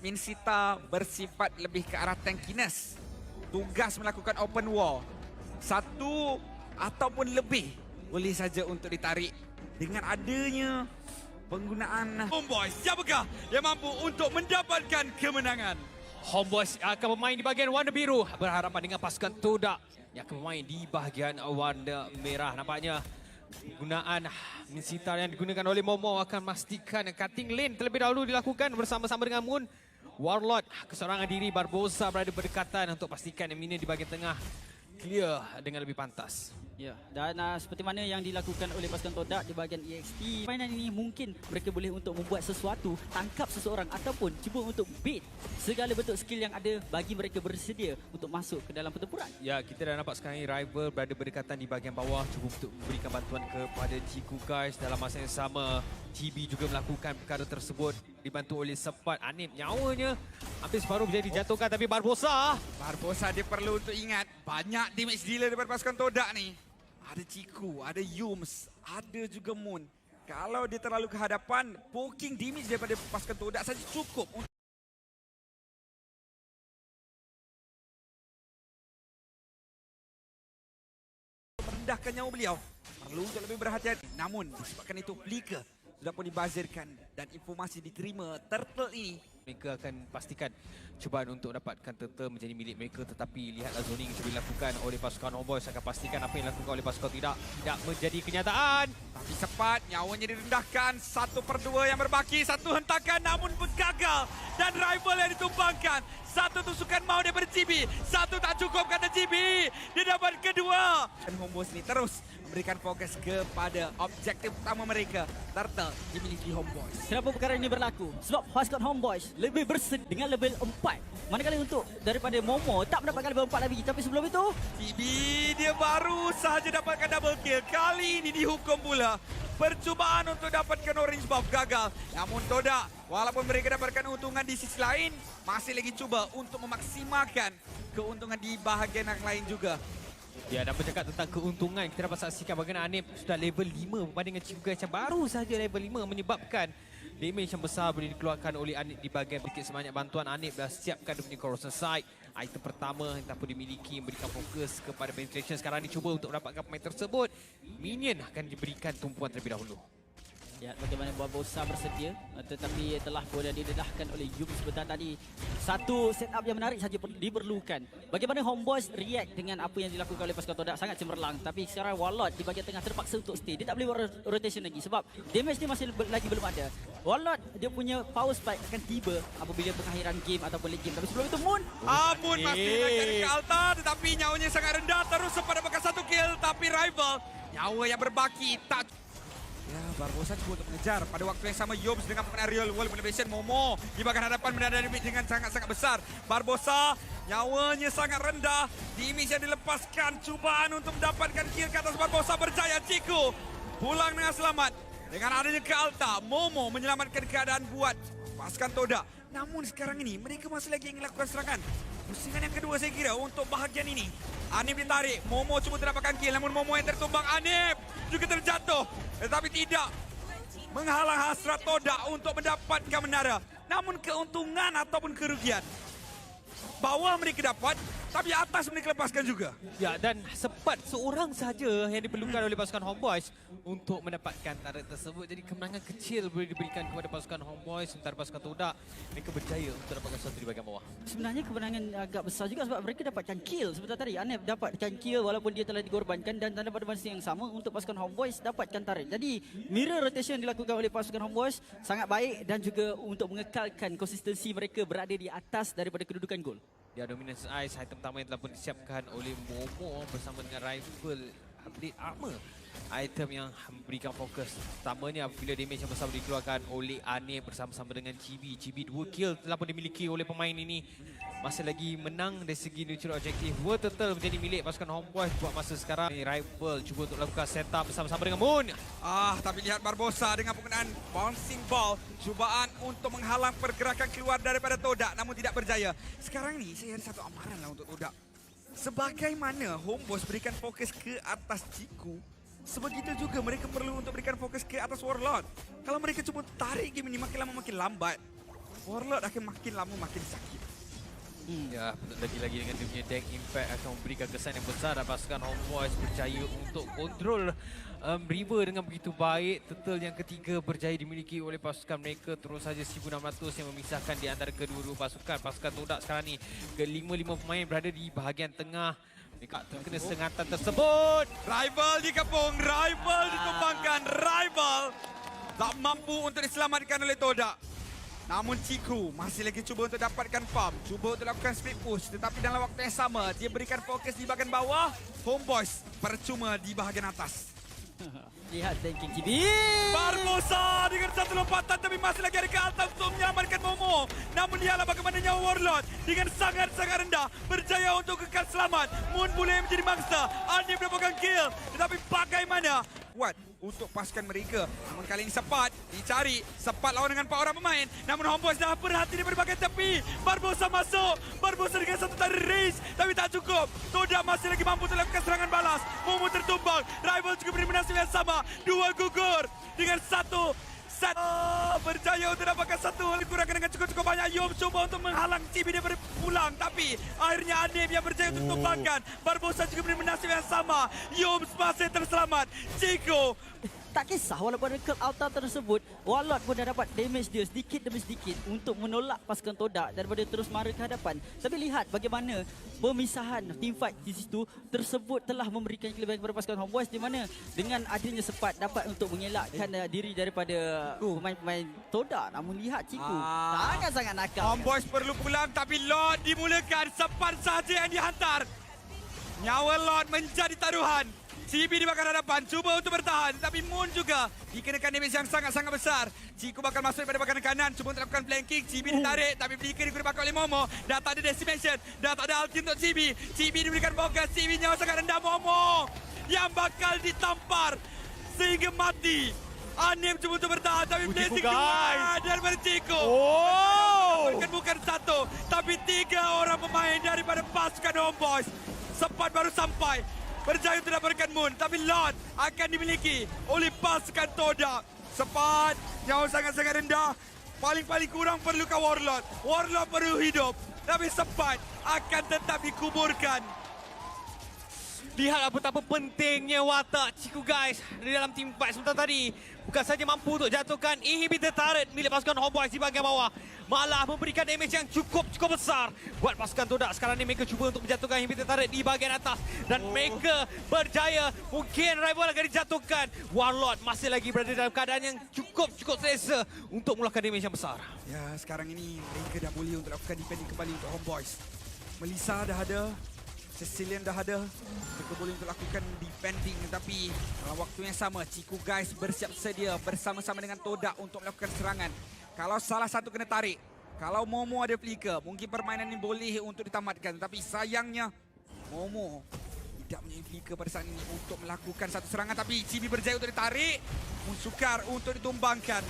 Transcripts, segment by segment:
Minsita bersifat lebih ke arah tankiness. Tugas melakukan open war. Satu ataupun lebih boleh saja untuk ditarik. Dengan adanya penggunaan Homeboys, siapakah yang mampu untuk mendapatkan kemenangan? Homeboys akan bermain di bahagian warna biru berhadapan dengan pasukan Todak yang akan bermain di bahagian warna merah. Nampaknya penggunaan Minsita yang digunakan oleh Momo akan memastikan cutting lane terlebih dahulu dilakukan bersama-sama dengan Moon. Warlord keseorangan diri Barbosa berada berdekatan untuk pastikan minion di bahagian tengah clear dengan lebih pantas. Ya, dan seperti mana yang dilakukan oleh pasukan Todak di bahagian EXP, permainan ini mungkin mereka boleh untuk membuat sesuatu, tangkap seseorang ataupun cuba untuk bait segala bentuk skill yang ada bagi mereka bersedia untuk masuk ke dalam pertempuran. Ya, kita dah nampak sekarang ini rival berada berdekatan di bahagian bawah, cuba untuk memberikan bantuan kepada Ciku guys. Dalam masa yang sama, TB juga melakukan perkara tersebut dibantu oleh Sepat. Anip nyawanya hampir separuh menjadi dijatuhkan, tapi Barbosa dia perlu untuk ingat banyak damage dealer daripada pasukan Todak ni. Ada Ciku, ada Yums, ada juga Moon. Kalau dia terlalu ke hadapan, poking damage daripada pasukan Todak saja cukup untuk merendahkan nyawa beliau. Perlu untuk lebih berhati-hati. Namun disebabkan itu Flicker sudah pun dibazirkan dan informasi diterima Turtle ini. mereka akan pastikan cubaan untuk dapatkan turtle menjadi milik mereka, tetapi lihatlah zoning yang cuba dilakukan oleh pasukan Homeboys akan pastikan apa yang dilakukan oleh pasukan tidak menjadi kenyataan. Tapi cepat nyawanya direndahkan, 1/2 yang berbaki, satu hentakan namun gagal dan rival yang ditumbangkan. Satu tusukan mau daripada GB, satu tak cukup kata GB. Dia dapat kedua. Dan Homeboys ini terus memberikan fokus kepada objektif utama mereka. Turtle dimiliki Homeboys. Kenapa perkara ini berlaku? Sebab pasukan Homeboys lebih bersedia dengan level 4. Manakala untuk daripada Momo tak mendapatkan level 4 lagi. Tapi sebelum itu, GB dia baru sahaja dapatkan double kill. Kali ini dihukum pula. Percubaan untuk dapatkan orange buff gagal. Namun Todak, walaupun mereka dapatkan keuntungan di sisi lain, masih lagi cuba untuk memaksimalkan keuntungan di bahagian yang lain juga. Ya, dan bercakap tentang keuntungan, kita dapat saksikan bagaimana Anip sudah level 5 berbanding dengan Chief Guys yang baru saja level 5, menyebabkan damage yang besar boleh dikeluarkan oleh Anip di bahagian sedikit sebanyak bantuan. Anip dah siapkan dia punya corrosion sight. Item pertama yang tak perlu dimiliki, memberikan fokus kepada penetration. Sekarang dicuba untuk mendapatkan pemain tersebut. Minion akan diberikan tumpuan terlebih dahulu. lihat bagaimana Barbosa bersedia, tetapi telah pun didedahkan oleh Yum sebentar tadi. Satu setup yang menarik saja diperlukan. Bagaimana Homeboys react dengan apa yang dilakukan oleh pasukan Todak sangat cemerlang. Tapi sekarang Warlord di bahagian tengah terpaksa untuk stay. Dia tak boleh buat rotation lagi sebab damage dia masih lagi belum ada. Warlord dia punya power spike akan tiba apabila pengakhiran game ataupun late game. Tapi sebelum itu Moon. Moon masih nak ke altar tetapi nyawanya sangat rendah. Terus sempat dapatkan satu kill tapi rival nyawa yang berbaki tak. Ya, Barbosa cuba untuk mengejar. Pada waktu yang sama Yobs dengan pemain aerial wall manipulation. Momo di bahagian hadapan berada dengan sangat-sangat besar. Barbosa nyawanya sangat rendah. Damage yang dilepaskan, cubaan untuk mendapatkan kill ke atas Barbosa berjaya. Ciku pulang dengan selamat. Dengan adanya ke altar, Momo menyelamatkan keadaan buat pasukan Todak. Namun sekarang ini mereka masih lagi ingin lakukan serangan. Pusingan yang kedua saya kira untuk bahagian ini. Anip ditarik, Momo cuba mendapatkan kill namun Momo yang tertumbang. Anip juga terjatuh. Tetapi tidak menghalang hasrat Todak untuk mendapatkan menara. Namun keuntungan ataupun kerugian bawah mereka dapat, tapi atas mereka lepaskan juga. Ya, dan sempat seorang saja yang diperlukan oleh pasukan Homeboys untuk mendapatkan turret tersebut. Jadi kemenangan kecil boleh diberikan kepada pasukan Homeboys, sementara pasukan Todak mereka berjaya untuk dapatkan sesuatu di bahagian bawah. Sebenarnya kemenangan agak besar juga sebab mereka dapatkan kill. Sebentar tadi Anip dapatkan kill walaupun dia telah dikorbankan, dan pada masa yang sama untuk pasukan Homeboys dapatkan turret. Jadi mirror rotation dilakukan oleh pasukan Homeboys sangat baik dan juga untuk mengekalkan konsistensi mereka berada di atas daripada kedudukan gol. Ya, Dominance Ice, item pertama yang telah pun disiapkan oleh Momo bersama dengan Rifle Update Armor. Item yang memberikan fokus pertamanya apabila damage yang besar dikeluarkan oleh Anip bersama-sama dengan Chibi. Chibi 2 kill telah pun dimiliki oleh pemain ini. Masih lagi menang dari segi neutral objektif. 2 turtle menjadi milik pasukan Homeboys buat masa sekarang. Rifle cuba untuk melakukan setup bersama-sama dengan Moon. Tapi lihat Barbosa dengan penggunaan bouncing ball. Cubaan untuk menghalang pergerakan keluar daripada Todak namun tidak berjaya. Sekarang ni saya ada satu amaran lah untuk Todak. Sebagaimana Homeboys berikan fokus ke atas Ciku, sebegitu juga mereka perlu untuk berikan fokus ke atas Warlord. Kalau mereka cuba tarik game ini makin lama makin lambat. Warlord akan makin lama makin sakit. Ya, lagi-lagi dengan dia punya deck impact akan memberikan kesan yang besar dan pasukan Homeboys berjaya untuk kontrol River dengan begitu baik. Turtle yang ketiga berjaya dimiliki oleh pasukan mereka. Terus saja 1600 yang memisahkan di antara kedua-dua pasukan. Pasukan Todak sekarang ni ke-5 pemain berada di bahagian tengah. Mereka terkena sengatan tersebut. Rival dikepung, rival ditumbangkan, rival tak mampu untuk diselamatkan oleh Todak. Namun Ciku masih lagi cuba untuk dapatkan farm, cuba untuk lakukan split push, tetapi dalam waktu yang sama dia berikan fokus di bahagian bawah. Homeboys percuma di bahagian atas. Lihat tanking GB. Barbosa dengan satu lompatan tapi masih lagi ada ke atas untuk menyelamatkan Momo. Namun lihatlah bagaimana nyawa Warlord dengan sangat-sangat rendah berjaya untuk kekal selamat. Moon boleh menjadi mangsa. Ani mendapatkan kill. Tetapi bagaimana kuat untuk pasukan mereka. Namun kali ini Sepat dicari. Sepat lawan dengan 4 orang pemain. Namun Homeboys dah berhati di berbagai tepi. Barbosa masuk. Barbosa dengan satu tari race. Tapi tak cukup. Todak masih lagi mampu untuk lakukan serangan balas. Momo tertumbang. Rival juga beri nasib yang sama. 2 gugur dengan 1 set. Berjaya untuk dapatkan 1. Kurangkan dengan cukup-cukup banyak. Yom cuba untuk menghalang Cibi daripada pulang. Tapi akhirnya Anip yang berjaya untuk tumbangkan. Barbosa juga beri nasib yang sama. Yom masih terselamat. Chico Tak kisah walaupun ada curl altar tersebut, Warlord pun dah dapat damage dia sedikit demi sedikit untuk menolak pasukan Todak daripada terus mara ke hadapan. Tapi lihat bagaimana pemisahan teamfight di situ tersebut telah memberikan kelebihan kepada pasukan Homeboys, di mana dengan adanya Sepat dapat untuk mengelakkan diri daripada pemain-pemain Todak. Namun lihat Ciku sangat-sangat nakal. Homeboys perlu pulang tapi Lord dimulakan. Sepat saja yang dihantar. Nyawa Lord menjadi taruhan. Cibi di bahagian hadapan, cuba untuk bertahan. Tapi Moon juga dikenakan damage yang sangat-sangat besar. Ciku bakal masuk daripada bahagian kanan, cuba untuk lakukan flanking. Cibi ditarik, tapi Flicker digunakan oleh Momo. Dah tak ada decimation, dah tak ada ulti untuk Cibi. Cibi diberikan fokus, Cibi nyawa sangat rendah. Momo yang bakal ditampar sehingga mati. Anim cuba untuk bertahan, tapi blazing keluar daripada Ciku. Bukan 1, tapi 3 orang pemain daripada pasukan Homeboys. Sepat baru sampai. Berjaya untuk dapatkan Moon. Tapi Lord akan dimiliki oleh pasukan Todak. Sepat, nyawa sangat-sangat rendah. Paling-paling kurang perlukan Warlord. Warlord perlu hidup. Tapi Sepat akan tetap dikuburkan. Lihatlah betapa pentingnya watak Ciku guys di dalam team fight sebentar tadi. Bukan saja mampu untuk jatuhkan inhibitor turret milik pasukan Homeboys di bahagian bawah, malah memberikan damage yang cukup besar buat pasukan Todak. Sekarang ni mereka cuba untuk menjatuhkan inhibitor turret di bahagian atas dan mereka berjaya. Mungkin rival akan dijatuhkan. Warlord masih lagi berada dalam keadaan yang cukup selesa untuk mengeluarkan damage yang besar. Ya, sekarang ini mereka dah boleh untuk lakukan defending kembali untuk Homeboys. Melissa dah ada, Cecilian dah ada. Mereka boleh untuk lakukan defending, tapi dalam waktu yang sama Ciku guys bersiap sedia bersama-sama dengan Todak untuk melakukan serangan. Kalau salah satu kena tarik, kalau Momo ada flicker, mungkin permainan ini boleh untuk ditamatkan. Tapi sayangnya Momo tidak punya flicker pada saat ini untuk melakukan satu serangan. Tapi Cibi berjaya untuk ditarik, Sukar untuk ditumbangkan.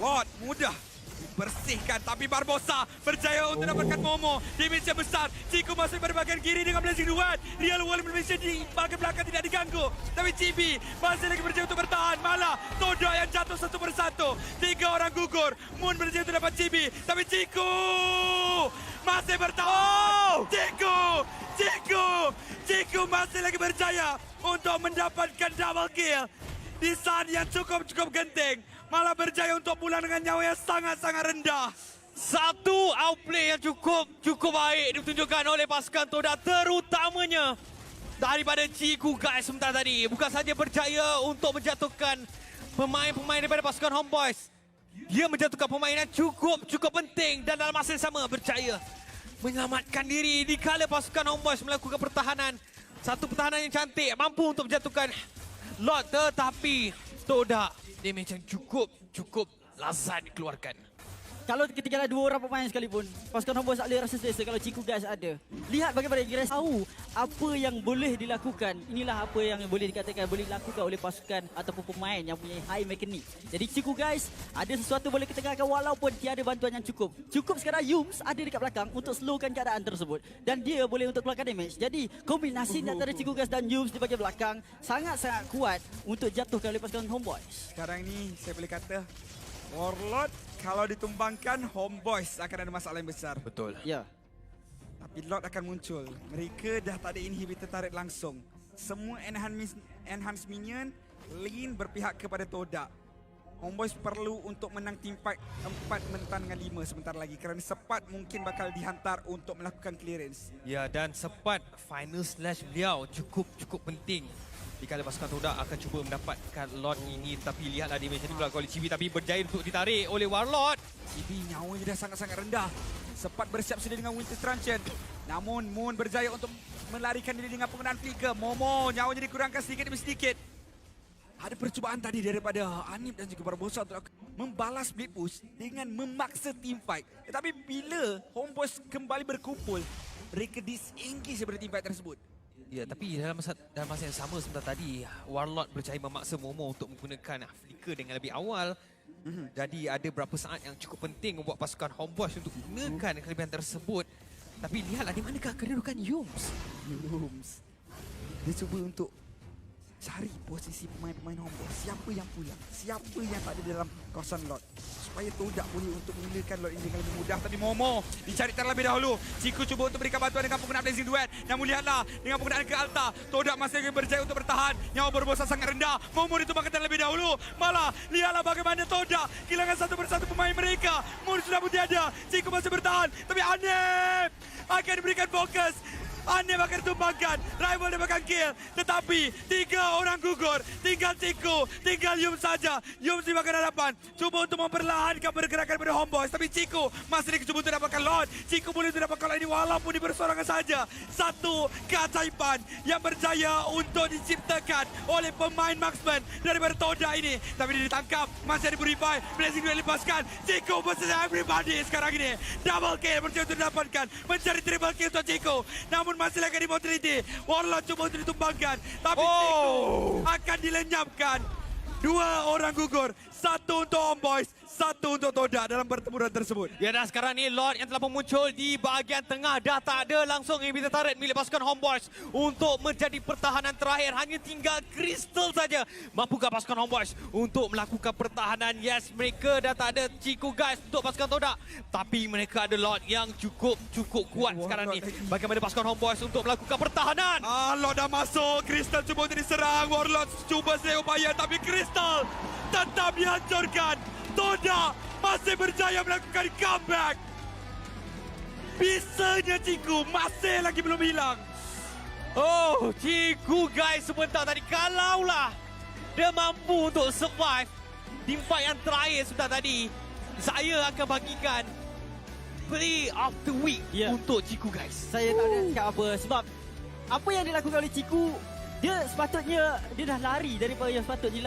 Lord mudah dibersihkan, tapi Barbosa berjaya untuk dapatkan Momo. Damage yang besar. Ciku masuk pada bahagian kiri dengan blazing duet. Real World Mission di bahagian belakang tidak diganggu. Tapi Cibi masih lagi berjaya untuk bertahan. Malah Todak yang jatuh satu persatu. 3 orang gugur. Moon berjaya untuk dapat Cibi. Tapi Ciku masih bertahan. Ciku masih lagi berjaya untuk mendapatkan double kill di saat yang cukup genting. Malah berjaya untuk pulang dengan nyawa yang sangat-sangat rendah. Satu outplay yang cukup baik ditunjukkan oleh pasukan Todak, terutamanya daripada Ciku guys sebentar tadi. Bukan saja berjaya untuk menjatuhkan pemain-pemain daripada pasukan Homeboys, dia menjatuhkan pemain yang cukup penting dan dalam masa yang sama berjaya menyelamatkan diri di kala pasukan Homeboys melakukan pertahanan. Satu pertahanan yang cantik, mampu untuk menjatuhkan Lord, tetapi Todak damage yang cukup lazat dikeluarkan. Kalau ketinggalan 2 orang pemain sekalipun, pasukan Homeboys tak boleh rasa selesa kalau Ciku guys ada. Lihat bagaimana Igres tahu apa yang boleh dilakukan. Inilah apa yang boleh dikatakan boleh dilakukan oleh pasukan ataupun pemain yang punya high mekanik. Jadi Ciku guys ada sesuatu boleh ketengahkan walaupun tiada bantuan yang cukup. Cukup sekarang Yums ada dekat belakang untuk slowkan keadaan tersebut. Dan dia boleh untuk keluarkan damage. Jadi kombinasi antara Ciku guys dan Yums di bahagian belakang sangat-sangat kuat untuk jatuhkan oleh pasukan Homeboys. Sekarang ini saya boleh kata Warlord kalau ditumbangkan, Homeboys akan ada masalah yang besar. Betul. Ya. Tapi Lord akan muncul. Mereka dah tak ada inhibitor turret langsung. Semua enhance minion, Lin berpihak kepada Todak. Homeboys perlu untuk menang team fight 4 mentan dengan 5 sebentar lagi. Kerana Sepat mungkin bakal dihantar untuk melakukan clearance. Ya, dan Sepat final slash beliau cukup penting. Dikala pasukan Todak akan cuba mendapatkan Lord ini. Tapi lihatlah damage yang dilakukan oleh Chibi. Tapi berjaya untuk ditarik oleh Warlord. Chibi nyawanya dah sangat-sangat rendah. Sepat bersiap sedia dengan Winter Truncheon. Namun Moon berjaya untuk melarikan diri dengan penggunaan flicker. Momo nyawanya dikurangkan sedikit demi sedikit. Ada percubaan tadi daripada Anip dan juga Barbosa untuk membalas split push dengan memaksa team fight. Tetapi bila Homeboys kembali berkumpul, mereka disengage daripada team fight tersebut. Ya, tapi dalam masa yang sama sebentar tadi, Warlord berjaya memaksa Momo untuk menggunakan flicker dengan lebih awal. Jadi ada beberapa saat yang cukup penting membuat pasukan Homeboys untuk gunakan kelebihan tersebut. Tapi lihatlah di manakah kedudukan Yums. Dia cuba untuk cari posisi pemain-pemain Homeboys. Siapa yang pulang? Siapa yang tak ada dalam kawasan Lord? Supaya Todak boleh untuk menggunakan Lord ini dengan lebih mudah. Tapi Momo dicari terlebih dahulu. Ciku cuba untuk berikan bantuan dengan penggunaan Blazing Duet. Namun lihatlah dengan penggunaan ke Alta, Todak masih berjaya untuk bertahan. Nyawa Barbosa sangat rendah. Momo ditumbangkan terlebih dahulu. Malah lihatlah bagaimana Todak kehilangan satu persatu pemain mereka. Moon sudah pun tiada. Ciku masih bertahan. Tapi Anip akan diberikan fokus. Anip akan ditumbangkan. Rival dapatkan kill. Tetapi 3 orang gugur. Tinggal Ciku. Tinggal Yum saja. Yum di bahagian hadapan. Cuba untuk memperlahankan pergerakan pada Homeboys. Tapi Ciku masih cuba untuk dapatkan Lord. Ciku boleh untuk dapatkan Lord ini walaupun di bersorangan saja. Satu keajaiban yang berjaya untuk diciptakan oleh pemain marksman daripada Todak ini. Tapi dia ditangkap. Masih ada purify. Blazing Duel lepaskan. Ciku versus everybody sekarang ini. Double kill berjaya untuk didapatkan. Mencari triple kill untuk Ciku. Namun masih lagi di mortality. Warlord cuba untuk ditumbangkan. Tapi Ciku akan dilenyapkan. 2 orang gugur. 1 untuk Homeboys, 1 untuk Todak dalam pertempuran tersebut. Ya, dan sekarang ni Lord yang telah pun muncul di bahagian tengah dah tak ada langsung inhibitor turret milik pasukan Homeboys untuk menjadi pertahanan terakhir. Hanya tinggal Crystal saja. Mampukah pasukan Homeboys untuk melakukan pertahanan? Yes, mereka dah tak ada Ciku guys untuk pasukan Todak. Tapi mereka ada Lord yang cukup kuat sekarang ni. Bagaimana pasukan Homeboys untuk melakukan pertahanan? Lord dah masuk. Crystal cuba untuk diserang. Warlord cuba sedaya upaya. Tapi Crystal tetap dihancurkan. Todak masih berjaya melakukan comeback. Bisanya Ciku masih lagi belum hilang. Oh, Ciku guys sebentar tadi. Kalaulah dia mampu untuk survive di fight yang terakhir sebentar tadi, saya akan bagikan Play of the Week untuk Ciku guys. Saya tak ada cakap apa sebab apa yang dilakukan oleh Ciku, dia sepatutnya dia dah lari daripada yang sepatutnya